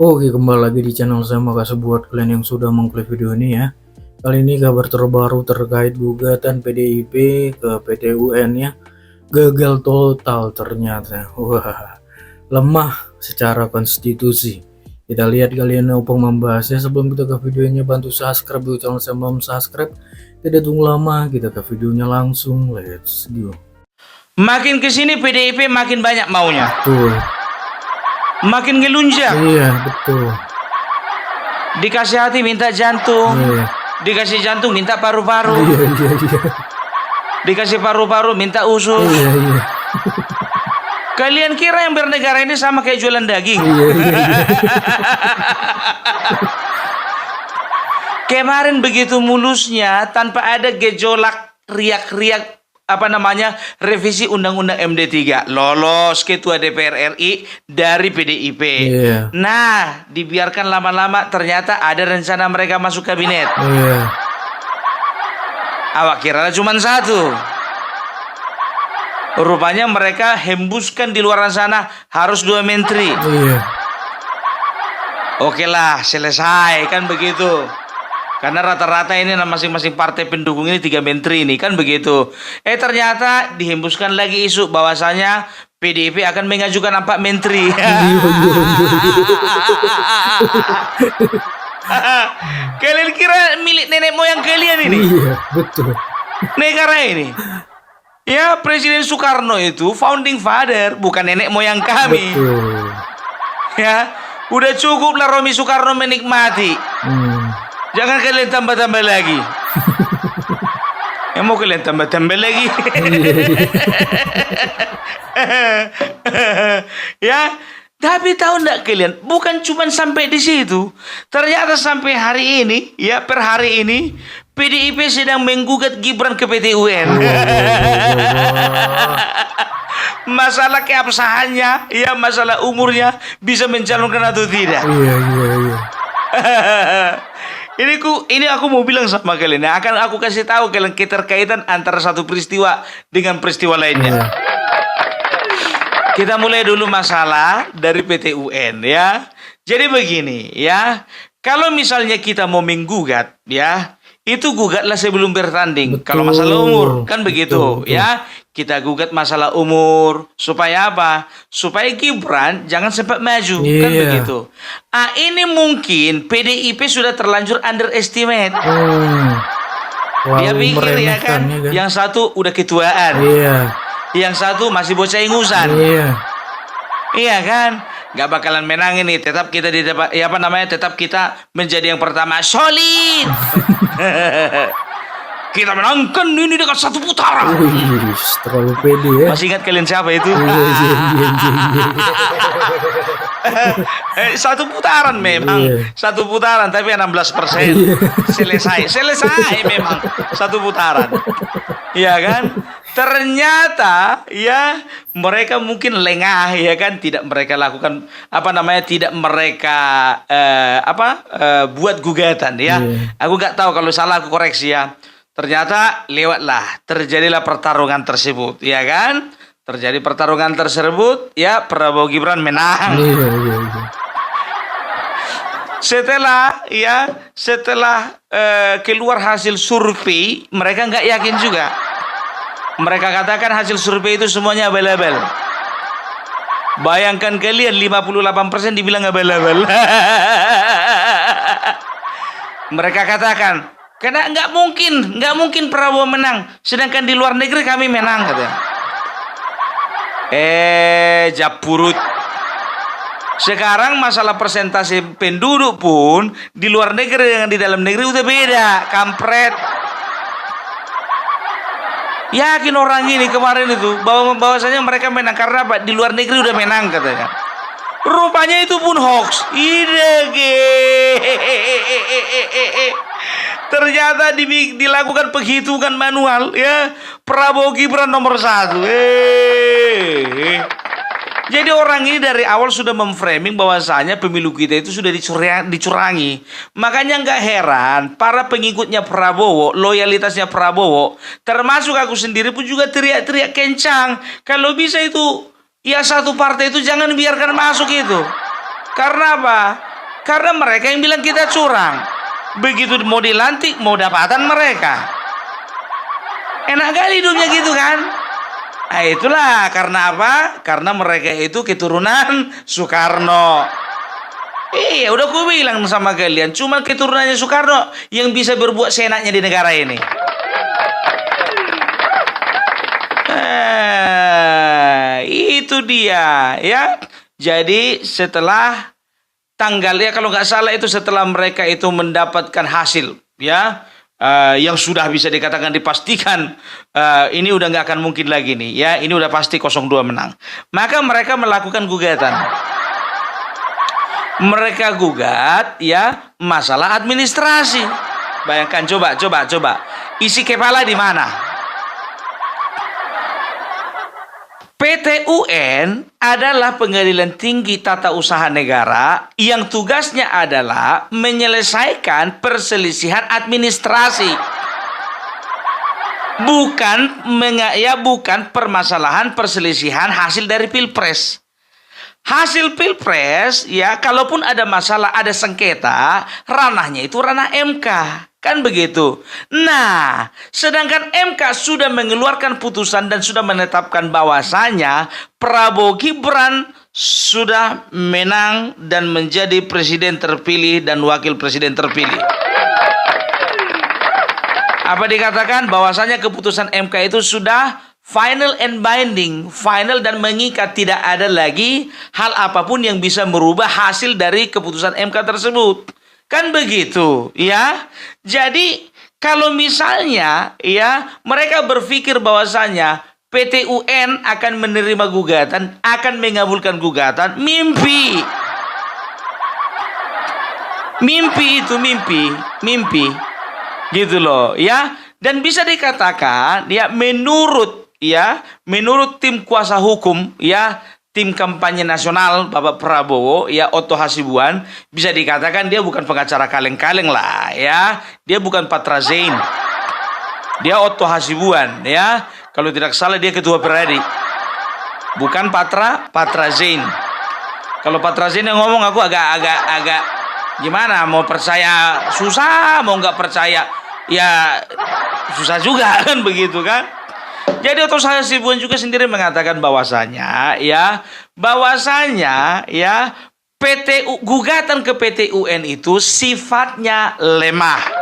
Oke, kembali lagi di channel saya. Makasih buat kalian yang sudah mengklik video ini ya. Kali ini kabar terbaru terkait gugatan PDIP ke PT UN ya. Gagal total ternyata. Wah, lemah secara konstitusi. Kita lihat kalian apa membahasnya. Sebelum kita ke videonya, bantu subscribe dulu channel saya, belum subscribe. Tidak tunggu lama, kita ke videonya langsung. Let's go. Makin kesini PDIP makin banyak maunya, Tuh, makin ngelunjak. iya betul. Dikasih hati minta jantung, Iya, dikasih jantung minta paru-paru, iya. dikasih paru-paru minta usus. Iya. Kalian kira yang bernegara ini sama kayak jualan daging? Iya. Kemarin begitu mulusnya tanpa ada gejolak riak-riak revisi Undang-Undang MD3, lolos Ketua DPR RI dari PDIP. Iya. Nah, dibiarkan lama-lama ternyata ada rencana mereka masuk kabinet. Iya. Awak kira cuma satu. Rupanya mereka hembuskan di luar sana harus 2 menteri. Iya. Oke lah, selesai kan begitu. Karena rata-rata ini masing-masing partai pendukung ini 3 menteri ini kan begitu. Ternyata dihembuskan lagi isu bahwasanya PDIP akan mengajukan 4 menteri. Kalian kira milik nenek moyang kalian ini? Iya, betul. Negara ini. Ya, Presiden Soekarno itu founding father, bukan nenek moyang kami. Betul. Ya, udah cukup lah Romi Soekarno menikmati. Jangan kalian tambah-tambah lagi. Mau kalian tambah-tambah lagi. Ya, tapi tahu enggak kalian, bukan cuma sampai di situ. Ternyata sampai hari ini, ya per hari ini, PDIP sedang menggugat Gibran ke PT UN. Masalah keabsahannya, ya masalah umurnya bisa mencalonkan atau tidak. Iya. Ini aku mau bilang sama kalian, ya, akan aku kasih tahu kalian keterkaitan antara satu peristiwa dengan peristiwa lainnya. Iya. Kita mulai dulu masalah dari PT UN ya. Jadi begini ya, kalau misalnya kita mau menggugat ya, itu gugatlah sebelum bertanding. Betul. Kalau masalah umur kan begitu Betul. ya. Kita gugat masalah umur supaya apa? Supaya Gibran jangan sempat maju kan Iya. begitu. Ini mungkin PDIP sudah terlanjur underestimate. Dia Terlalu pikir ya kan, meremehkannya kan. yang satu udah ketuaan, Iya. yang satu masih bocah ingusan. Iya. Iya kan? Gak bakalan menang ini. Tetap kita tetap kita menjadi yang pertama. Solid. Kita menangkan ini dengan 1 putaran. Wih, terlalu pede ya. Masih ingat kalian siapa itu? Iya. 1 putaran memang. Iya. 1 putaran tapi 16%. Selesai memang 1 putaran. Iya kan? Ternyata ya mereka mungkin lengah ya kan, tidak mereka lakukan tidak mereka buat gugatan ya. Iya. Aku nggak tahu, kalau salah aku koreksi ya. Ternyata terjadilah pertarungan tersebut ya kan. Terjadi pertarungan tersebut ya, Prabowo Gibran menang. Iya. Setelah keluar hasil survei, mereka nggak yakin juga. Mereka katakan hasil survei itu semuanya abal-abal. Bayangkan kalian, 58% dibilang abal-abal. Mereka katakan, karena nggak mungkin Prabowo menang, sedangkan di luar negeri kami menang, katanya. Japurut. Sekarang masalah persentase penduduk pun di luar negeri dengan di dalam negeri udah beda, kampret. Yakin orang ini kemarin itu bahwasanya mereka menang karena apa? Di luar negeri udah menang katanya. Rupanya itu pun hoax. Ternyata dilakukan penghitungan manual ya. Prabowo Gibran nomor 1. Jadi orang ini dari awal sudah memframing bahwasanya pemilu kita itu sudah dicurangi. Makanya nggak heran para pengikutnya Prabowo, loyalitasnya Prabowo, termasuk aku sendiri pun juga teriak-teriak kencang. Kalau bisa itu, ya satu partai itu jangan biarkan masuk itu. Karena apa? Karena mereka yang bilang kita curang. Begitu mau dilantik, mau dapatan mereka. Enak kali hidupnya gitu kan. Nah itulah karena apa? Karena mereka itu keturunan Soekarno. Iya, udah ku bilang sama kalian, cuma keturunannya Soekarno yang bisa berbuat seenaknya di negara ini. Itu dia ya. Jadi setelah tanggalnya kalau nggak salah itu setelah mereka itu mendapatkan hasil ya yang sudah bisa dikatakan dipastikan ini udah nggak akan mungkin lagi nih ya, ini udah pasti 02 menang. Maka mereka melakukan gugatan. Mereka gugat ya masalah administrasi. Bayangkan coba isi kepala di mana? PT UN adalah Pengadilan Tinggi Tata Usaha Negara yang tugasnya adalah menyelesaikan perselisihan administrasi. Bukan permasalahan perselisihan hasil dari Pilpres. Hasil Pilpres ya, kalaupun ada masalah, ada sengketa, ranahnya itu ranah MK. Kan begitu. Nah, sedangkan MK sudah mengeluarkan putusan dan sudah menetapkan bahwasanya Prabowo Gibran sudah menang dan menjadi presiden terpilih dan wakil presiden terpilih. Apa dikatakan? Bahwasanya keputusan MK itu sudah final and binding, final dan mengikat, tidak ada lagi hal apapun yang bisa merubah hasil dari keputusan MK tersebut. Kan begitu, ya. Jadi kalau misalnya ya mereka berpikir bahwasanya PT UN akan menerima gugatan, akan mengabulkan gugatan, mimpi. Mimpi itu mimpi. Gitu loh, ya. Dan bisa dikatakan ya menurut tim kuasa hukum ya, tim kampanye nasional Bapak Prabowo ya, Otto Hasibuan, bisa dikatakan dia bukan pengacara kaleng-kaleng lah ya. Dia bukan Patra Zain. Dia Otto Hasibuan ya. Kalau tidak salah dia ketua Peradi. Bukan Patra Zain. Kalau Patra Zain yang ngomong aku agak gimana, mau percaya susah, mau nggak percaya ya susah juga kan begitu kan. Jadi Otto Hasibuan juga sendiri mengatakan bahwasanya gugatan ke PT UN itu sifatnya lemah.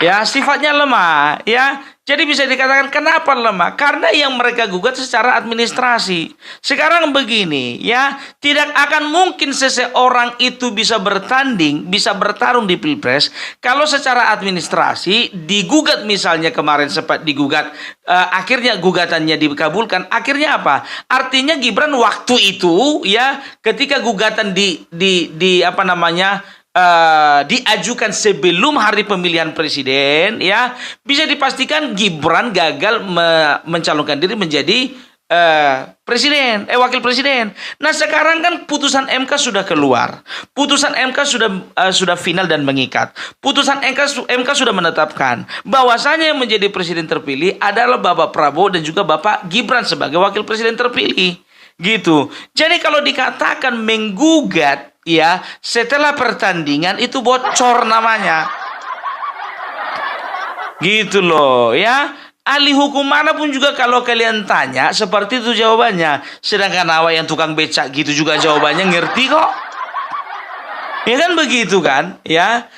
Ya, sifatnya lemah ya. Jadi bisa dikatakan kenapa lemah? Karena yang mereka gugat secara administrasi. Sekarang begini ya, tidak akan mungkin seseorang itu bisa bertanding, bisa bertarung di Pilpres kalau secara administrasi digugat, misalnya kemarin sempat digugat, akhirnya gugatannya dikabulkan. Akhirnya apa? Artinya Gibran waktu itu ya, ketika gugatan diajukan sebelum hari pemilihan presiden ya, bisa dipastikan Gibran gagal mencalonkan diri menjadi wakil presiden. Nah sekarang kan putusan MK sudah keluar, putusan MK sudah final dan mengikat. Putusan MK sudah menetapkan bahwasanya yang menjadi presiden terpilih adalah Bapak Prabowo dan juga Bapak Gibran sebagai wakil presiden terpilih. Gitu. Jadi kalau dikatakan menggugat ya setelah pertandingan itu bocor namanya. Gitu loh ya. Ahli hukum manapun juga kalau kalian tanya seperti itu jawabannya. Sedangkan awak yang tukang becak gitu juga jawabannya ngerti kok. Ya kan begitu kan ya.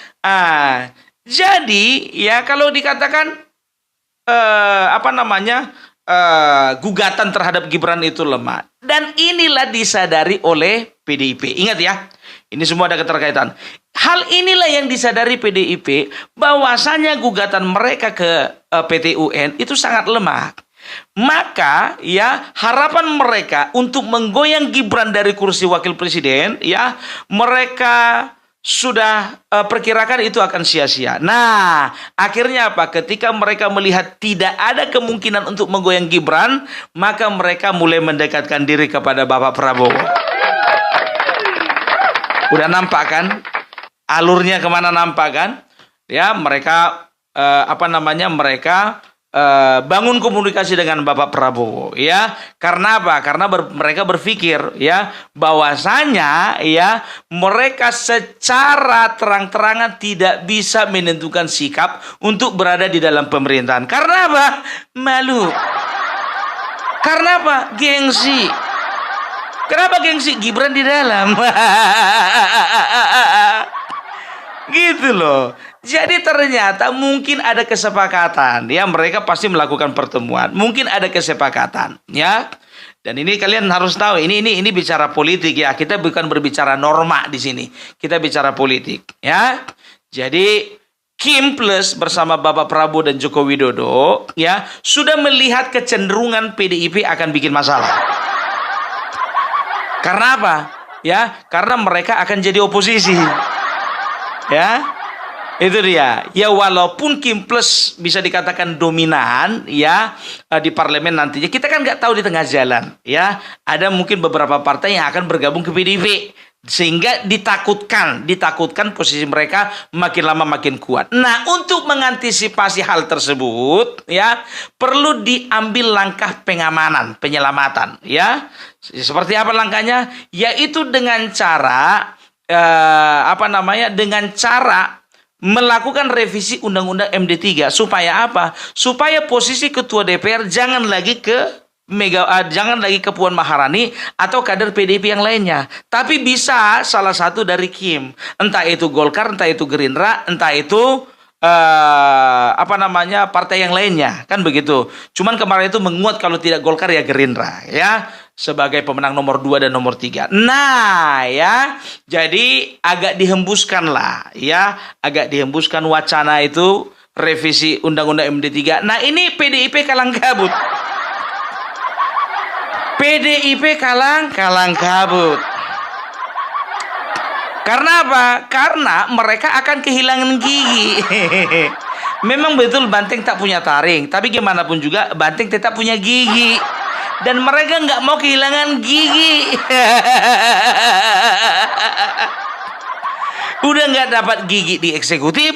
Jadi ya kalau dikatakan gugatan terhadap Gibran itu lemah. Dan inilah disadari oleh PDIP. Ingat ya, ini semua ada keterkaitan. Hal inilah yang disadari PDIP, bahwasanya gugatan mereka ke PT UN itu sangat lemah. Maka ya harapan mereka untuk menggoyang Gibran dari kursi wakil presiden ya, mereka sudah perkirakan itu akan sia-sia. Nah, akhirnya apa? Ketika mereka melihat tidak ada kemungkinan untuk menggoyang Gibran, maka mereka mulai mendekatkan diri kepada Bapak Prabowo. Udah nampak kan? Alurnya kemana nampak kan? Ya, mereka mereka bangun komunikasi dengan Bapak Prabowo, ya. Karena apa? Karena mereka berpikir, ya, bahwasanya, ya, mereka secara terang-terangan tidak bisa menentukan sikap untuk berada di dalam pemerintahan. Karena apa? Malu. Karena apa? Gengsi. Kenapa gengsi? Gibran di dalam. Gitu loh. Jadi ternyata mungkin ada kesepakatan, ya, mereka pasti melakukan pertemuan. Mungkin ada kesepakatan, ya. Dan ini kalian harus tahu, ini bicara politik, ya. Kita bukan berbicara norma di sini. Kita bicara politik, ya. Jadi Kim Plus bersama Bapak Prabowo dan Joko Widodo, ya, sudah melihat kecenderungan PDIP akan bikin masalah. Karena apa? Ya, karena mereka akan jadi oposisi. Ya, itu dia. Ya, walaupun Kim Plus bisa dikatakan dominan, ya, di parlemen nantinya, kita kan nggak tahu di tengah jalan, ya. Ada mungkin beberapa partai yang akan bergabung ke PDIP, sehingga ditakutkan posisi mereka makin lama makin kuat. Nah, untuk mengantisipasi hal tersebut, ya, perlu diambil langkah pengamanan, penyelamatan, ya. Seperti apa langkahnya? Yaitu dengan cara dengan cara melakukan revisi Undang-Undang MD3 supaya apa? Supaya posisi Ketua DPR jangan lagi ke Puan Maharani atau kader PDIP yang lainnya, tapi bisa salah satu dari Kim, entah itu Golkar, entah itu Gerindra, entah itu partai yang lainnya, kan begitu. Cuman kemarin itu menguat kalau tidak Golkar ya Gerindra, ya, sebagai pemenang nomor 2 dan nomor 3. Nah, ya, jadi agak dihembuskan wacana itu revisi Undang-Undang MD3. Nah, ini PDIP kalang kabut. PDIP kalang kabut. Karena apa? Karena mereka akan kehilangan gigi. Memang betul banteng tak punya taring, tapi gimana pun juga banteng tetap punya gigi. Dan mereka nggak mau kehilangan gigi. Udah nggak dapat gigi di eksekutif,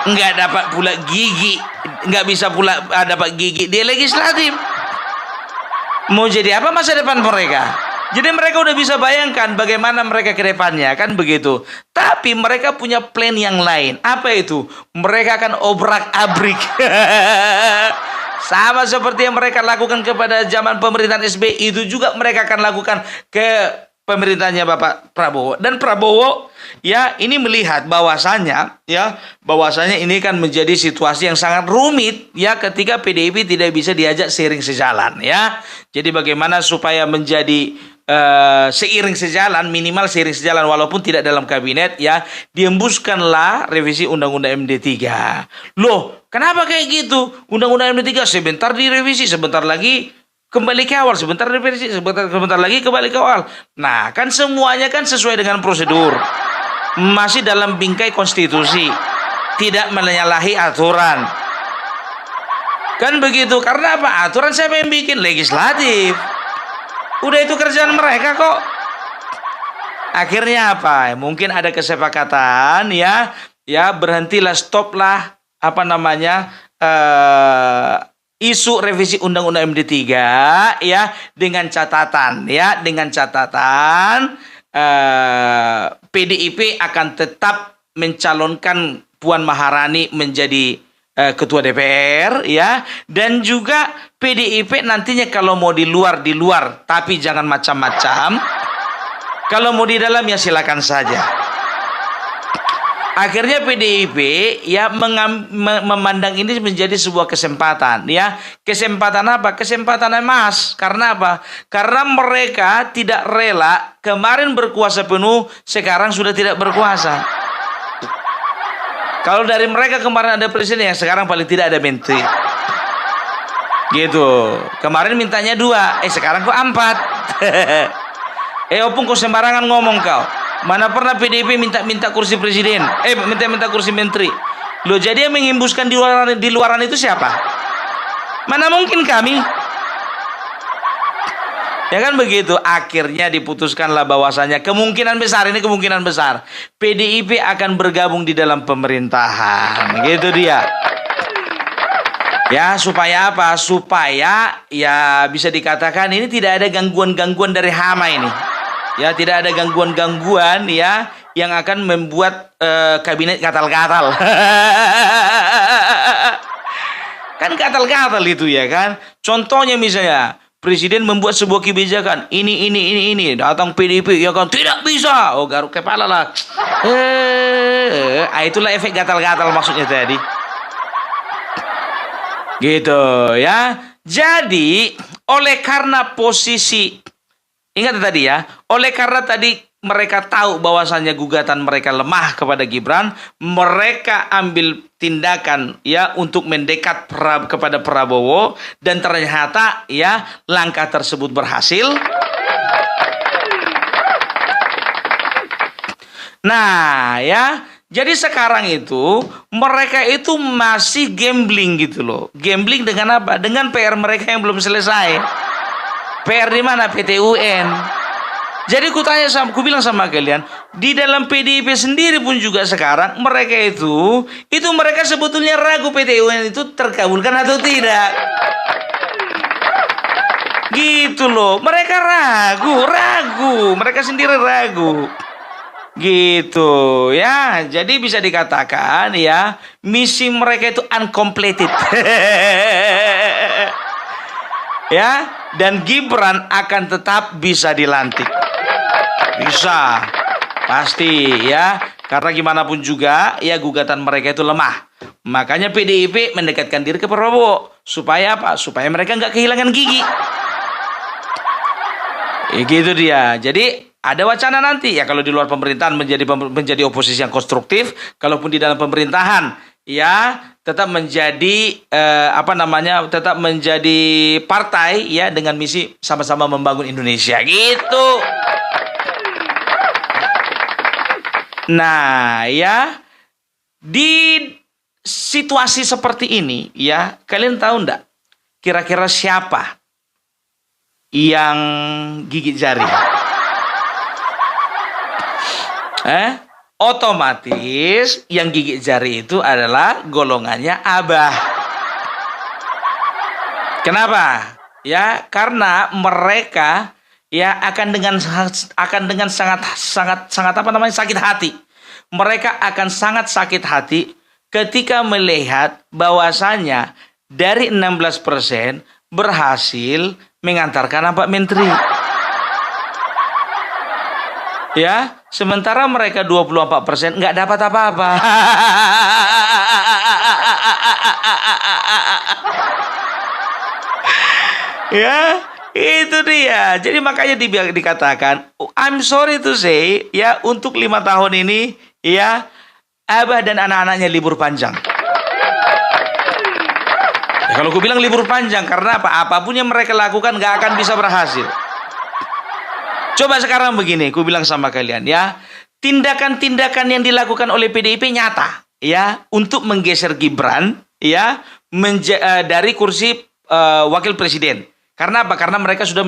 nggak dapat pula gigi, nggak bisa pula dapat gigi di legislatif. Mau jadi apa masa depan mereka? Jadi mereka udah bisa bayangkan bagaimana mereka ke depannya, kan begitu. Tapi mereka punya plan yang lain. Apa itu? Mereka akan obrak-abrik. Sama seperti yang mereka lakukan kepada zaman pemerintahan SBY, itu juga mereka akan lakukan ke pemerintahnya Bapak Prabowo. Dan Prabowo, ya, ini melihat bahwasanya ini kan menjadi situasi yang sangat rumit, ya, ketika PDIP tidak bisa diajak seiring sejalan, ya. Jadi bagaimana supaya menjadi seiring sejalan, minimal seiring sejalan walaupun tidak dalam kabinet, ya, dihembuskanlah revisi Undang-Undang MD3. Loh, kenapa kayak gitu? Undang-Undang MD3 sebentar direvisi, sebentar lagi kembali ke awal, sebentar direvisi, sebentar lagi kembali ke awal. Nah, kan semuanya kan sesuai dengan prosedur. Masih dalam bingkai konstitusi. Tidak menyalahi aturan. Kan begitu. Karena apa? Aturan siapa yang bikin? Legislatif. Udah itu kerjaan mereka kok. Akhirnya apa? Mungkin ada kesepakatan, ya, berhentilah, stoplah isu revisi Undang-Undang MD3, ya, dengan catatan PDIP akan tetap mencalonkan Puan Maharani menjadi Ketua DPR, ya, dan juga PDIP nantinya kalau mau di luar, tapi jangan macam-macam. Kalau mau di dalam ya silakan saja. Akhirnya PDIP, ya, memandang ini menjadi sebuah kesempatan, ya. Kesempatan apa? Kesempatan emas. Karena apa? Karena mereka tidak rela kemarin berkuasa penuh, sekarang sudah tidak berkuasa. Kalau dari mereka kemarin ada presiden, yang sekarang paling tidak ada menteri. Gitu. Kemarin mintanya 2, sekarang kok 4. Opung kau sembarangan ngomong kau. Mana pernah PDIP minta kursi presiden? Minta kursi menteri. Loh, jadi yang mengimbuskan di luaran itu siapa? Mana mungkin kami? Ya kan begitu. Akhirnya diputuskanlah bahwasanya kemungkinan besar PDIP akan bergabung di dalam pemerintahan. Gitu dia. Ya, supaya apa? Supaya ya bisa dikatakan ini tidak ada gangguan-gangguan dari hama ini. Ya, tidak ada gangguan-gangguan ya yang akan membuat kabinet gatal-gatal. Kan gatal-gatal itu ya kan. Contohnya misalnya presiden membuat sebuah kebijakan ini datang PDIP ya kan tidak bisa. Oh, garuk kepala lah. Itulah efek gatal-gatal maksudnya tadi. Gitu ya. Jadi oleh karena posisi, ingat tadi ya, oleh karena tadi mereka tahu bahwasannya gugatan mereka lemah kepada Gibran, mereka ambil tindakan ya untuk mendekat kepada Prabowo, dan ternyata ya langkah tersebut berhasil. Nah ya, jadi sekarang itu mereka itu masih gambling gitu loh. Gambling dengan apa? Dengan PR mereka yang belum selesai. PR di mana? PT UN. Jadi ku bilang sama kalian, di dalam PDIP sendiri pun juga sekarang mereka itu mereka sebetulnya ragu PT UN itu terkabulkan atau tidak. Gitu loh, mereka ragu, mereka sendiri ragu. Gitu ya, jadi bisa dikatakan ya misi mereka itu uncompleted. Ya, dan Gibran akan tetap bisa dilantik. Bisa, pasti ya, karena gimana pun juga ya gugatan mereka itu lemah. Makanya PDIP mendekatkan diri ke Prabowo supaya apa? Supaya mereka nggak kehilangan gigi. Gitu dia. Jadi ada wacana nanti ya kalau di luar pemerintahan menjadi oposisi yang konstruktif, kalaupun di dalam pemerintahan ya tetap menjadi tetap menjadi partai ya dengan misi sama-sama membangun Indonesia gitu. Nah, ya di situasi seperti ini ya, kalian tahu enggak kira-kira siapa yang gigit jari? Otomatis yang gigit jari itu adalah golongannya Abah. Kenapa? Ya, karena mereka ya akan dengan sangat sakit hati. Mereka akan sangat sakit hati ketika melihat bahwasanya dari 16% berhasil mengantarkan Pak Menteri. Ya, sementara mereka 24% nggak dapat apa-apa. Ya, itu dia. Jadi makanya dikatakan, I'm sorry to say, ya untuk 5 tahun ini, ya Abah dan anak-anaknya libur panjang. Ya, kalau gue bilang libur panjang, karena apa? Apapun yang mereka lakukan nggak akan bisa berhasil. Coba sekarang begini, ku bilang sama kalian ya, tindakan-tindakan yang dilakukan oleh PDIP nyata ya untuk menggeser Gibran ya dari kursi wakil presiden. Karena apa? Karena mereka sudah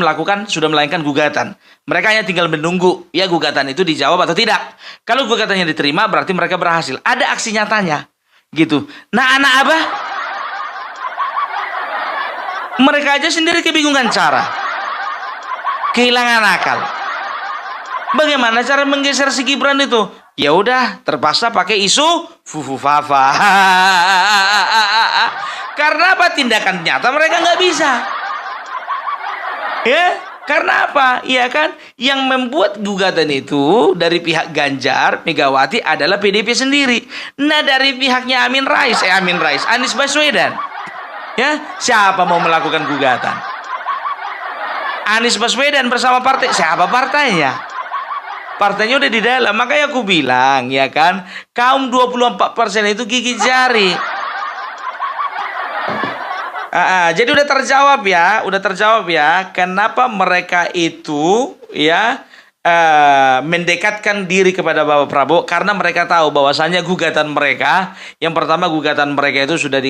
melayangkan gugatan. Mereka hanya tinggal menunggu ya gugatan itu dijawab atau tidak. Kalau gugatannya diterima berarti mereka berhasil. Ada aksi nyatanya gitu. Nah, anak Abah mereka aja sendiri kebingungan cara. Kehilangan akal. Bagaimana cara menggeser si Gibran itu? Ya udah, terpaksa pakai isu fufufafa. Karena apa? Tindakan nyata mereka nggak bisa. Ya, karena apa? Iya kan? Yang membuat gugatan itu dari pihak Ganjar, Megawati adalah PDIP sendiri. Nah, dari pihaknya Anies Baswedan. Ya, siapa mau melakukan gugatan? Anies Baswedan bersama partai, siapa partainya? Partainya udah di dalam. Makanya aku bilang ya kan, kaum 24% itu gigit jari. Jadi udah terjawab ya kenapa mereka itu ya mendekatkan diri kepada Bapak Prabowo, karena mereka tahu bahwasannya gugatan mereka, yang pertama gugatan mereka itu sudah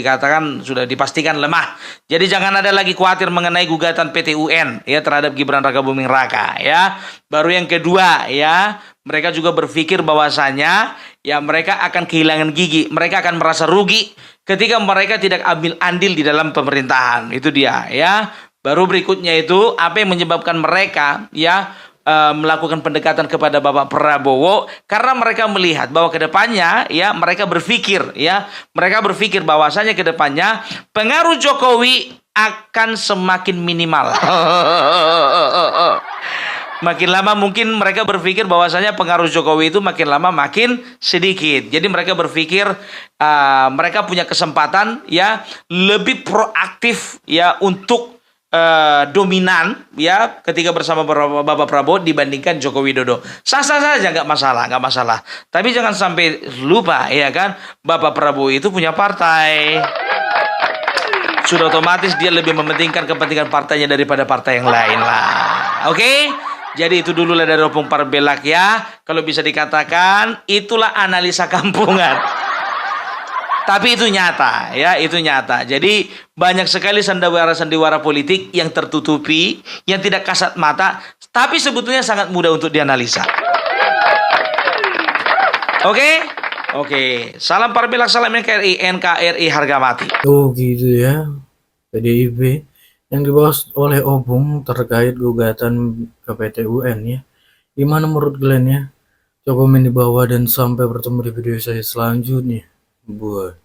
dipastikan lemah. Jadi jangan ada lagi khawatir mengenai gugatan PT UN ya terhadap Gibran Rakabuming Raka ya. Baru yang kedua ya, mereka juga berpikir bahwasannya ya mereka akan kehilangan gigi, mereka akan merasa rugi ketika mereka tidak ambil andil di dalam pemerintahan. Itu dia ya. Baru berikutnya itu apa yang menyebabkan mereka ya melakukan pendekatan kepada Bapak Prabowo, karena mereka melihat bahwa kedepannya ya mereka berpikir bahwasanya kedepannya pengaruh Jokowi akan semakin minimal. Makin lama mungkin mereka berpikir bahwasanya pengaruh Jokowi itu makin lama makin sedikit. Jadi mereka berpikir mereka punya kesempatan ya lebih proaktif ya untuk dominan ya ketika bersama Bapak Prabowo dibandingkan Joko Widodo. Sah-sah saja, nggak masalah. Tapi jangan sampai lupa ya kan, Bapak Prabowo itu punya partai. Sudah otomatis dia lebih mementingkan kepentingan partainya daripada partai yang lain lah. Oke? Jadi itu dulu lah dari Opung Parbelak ya. Kalau bisa dikatakan itulah analisa kampungan. Tapi itu nyata ya, itu nyata. Jadi banyak sekali sandiwara-sandiwara politik yang tertutupi, yang tidak kasat mata, tapi sebetulnya sangat mudah untuk dianalisa. Oke? Oke. Salam Parbelak, salam NKRI harga mati. Oh gitu ya, PDIP yang dibahas oleh Opung terkait gugatan ke PT UN ya. Gimana menurut kalian ya? Coba komen di bawah dan sampai bertemu di video saya selanjutnya. Buat